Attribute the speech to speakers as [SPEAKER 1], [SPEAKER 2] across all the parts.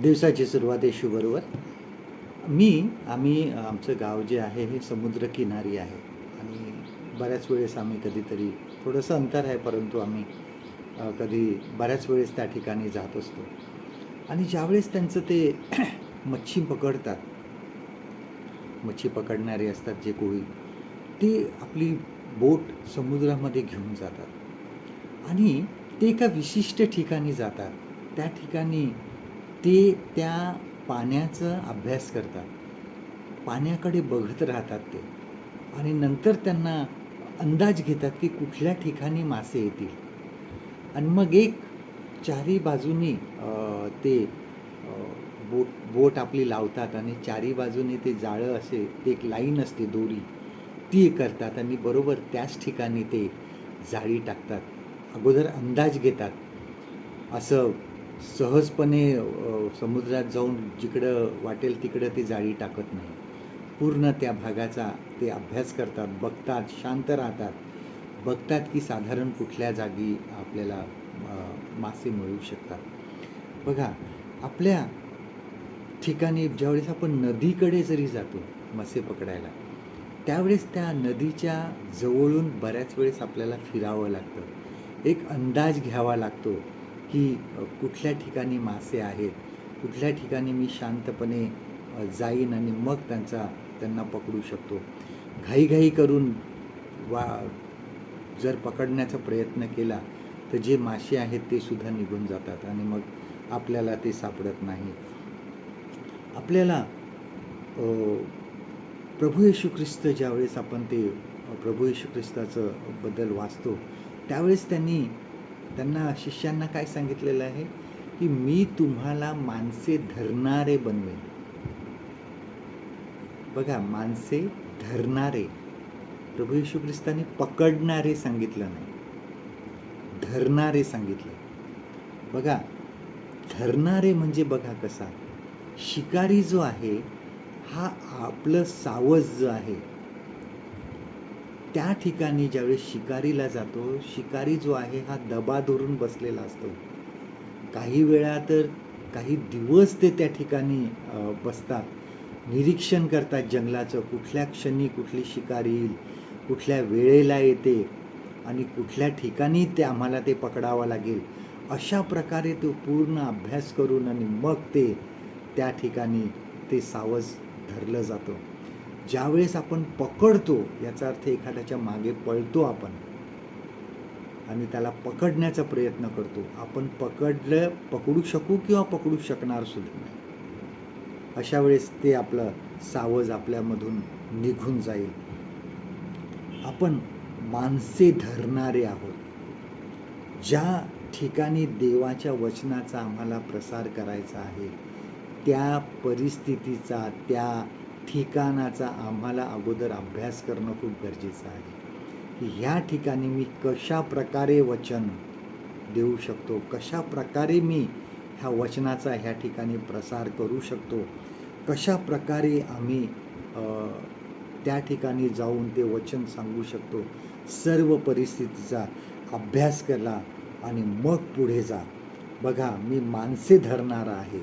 [SPEAKER 1] दिवसाची सुरुवात येशूबरोबर. आम्ही आमचं गाव जे आहे हे समुद्रकिनारी आहे आणि बऱ्याच वेळेस आम्ही कधीतरी थोडंसं अंतर आहे, परंतु आम्ही कधी बऱ्याच वेळेस त्या ठिकाणी जात असतो. आणि ज्यावेळेस त्यांचं ते मच्छी पकडतात, मच्छी पकडणारे असतात जे कोळी, ते आपली बोट समुद्रामध्ये घेऊन जातात आणि ते एका विशिष्ट ठिकाणी जातात. त्या ठिकाणी ते त्या पाण्याचा अभ्यास करतात. पाण्याकडे बघत राहतात ते आणि नंतर त्यांना अंदाज घेतात की कुठल्या ठिकाणी मासे येतील. आणि मग एक चारी बाजूनी ते बोट आपली लावतात आणि चारी बाजूने ते जाळं असे ते एक लाईन असते, दोरी ती करतात आणि बरोबर त्याच ठिकाणी ते जाळी टाकतात. अगोदर अंदाज घेतात. असं सहजपणे समुद्रात जाऊन जिकडं वाटेल तिकडं ते जाळी टाकत नाही. पूर्ण त्या भागाचा ते अभ्यास करतात, बघतात, शांत राहतात. बघतात की साधारण कुठल्या जागी आपल्याला मासे मिळू शकतात. बघा, आपल्या ठिकाणी ज्यावेळेस आपण नदीकडे जरी जातो मासे पकडायला, त्यावेळेस त्या नदीच्या जवळून बऱ्याच वेळेस आपल्याला फिरावं लागतं. एक अंदाज घ्यावा लागतो की कुठल्या ठिकाणी मासे आहेत, कुठल्या ठिकाणी मी शांतपणे जाईन आणि मग त्यांना पकडू शकतो. घाईघाई करून जर पकडण्याचा प्रयत्न केला तर जे मासे आहेत ते सुद्धा निघून जातात आणि मग आपल्याला ते सापडत नाही. आपल्याला प्रभू येशू ख्रिस्त ज्यावेळेस आपण ते प्रभू येशू ख्रिस्ताचं बद्दल वाचतो, त्यावेळेस त्यांना शिष्यांना काय सांगितलेलं आहे की मी तुम्हाला माणसे धरणारे बनवेन. बघा, माणसे धरणारे. प्रभू येशू ख्रिस्ताने पकडणारे सांगितलं नाही, धरणारे सांगितले. बघा, धरणारे म्हणजे बघा कसा शिकारी जो आहे हा आपलं सावज जो आहे त्या ठिकाणी ज्यावेळेस शिकारीला जातो, शिकारी जो आहे हा दबा धरून बसलेला असतो. काही वेळा तर काही दिवस ते त्या ठिकाणी बसतात, निरीक्षण करतात जंगलाचं, कुठल्या क्षणी कुठली शिकार येईल, कुठल्या वेळेला येते आणि कुठल्या ठिकाणी ते आम्हाला ते पकडावं लागेल, अशा प्रकारे तो पूर्ण अभ्यास करून आणि मग ते त्या ठिकाणी ते सावज धरलं जातं. ज्यावेळेस आपण पकडतो, याचा अर्थ एखाद्याच्या मागे पळतो आपण आणि त्याला पकडण्याचा प्रयत्न करतो. आपण पकडू शकू किंवा पकडू शकणार सुद्धा नाही. अशा वेळेस ते आपलं सावज आपल्यामधून निघून जाईल. आपण माणसे धरणारे आहोत. ज्या ठिकाणी देवाच्या वचनाचा आम्हाला प्रसार करायचा आहे, त्या परिस्थितीचा, त्या ठिकाणाचा आम्हाला अगोदर अभ्यास करणं खूप गरजेचं आहे की ह्या ठिकाणी मी कशा प्रकारे वचन देऊ शकतो, कशा प्रकारे मी ह्या वचनाचा ह्या ठिकाणी प्रसार करू शकतो, कशा प्रकारे आम्ही त्या ठिकाणी जाऊन ते वचन सांगू शकतो. सर्व परिस्थितीचा अभ्यास करा आणि मग पुढे जा. बघा, मी माणसे धरणारा आहे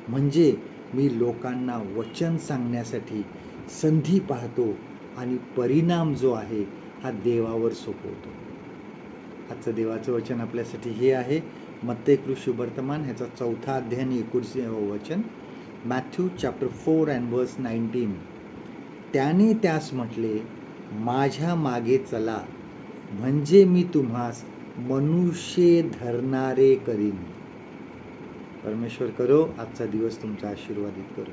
[SPEAKER 1] म्हणजे मी लोकांना वचन सांगण्यासाठी संधी पाहतो आणि परिणाम जो आहे हा देवावर सोपवतो. आजचं देवाचं वचन आपल्यासाठी हे आहे, मत्ते शुभवर्तमान ह्याचा 4था अध्याय आणि 21 वचन, मॅथ्यू चॅप्टर 4 अँड वर्स 19. त्याने त्यास म्हटले, माझ्या मागे चला, म्हणजे मी तुम्हास मनुष्य धरणारे करीन. परमेश्वर करो आजचा दिवस तुमचा आशीर्वादित करो.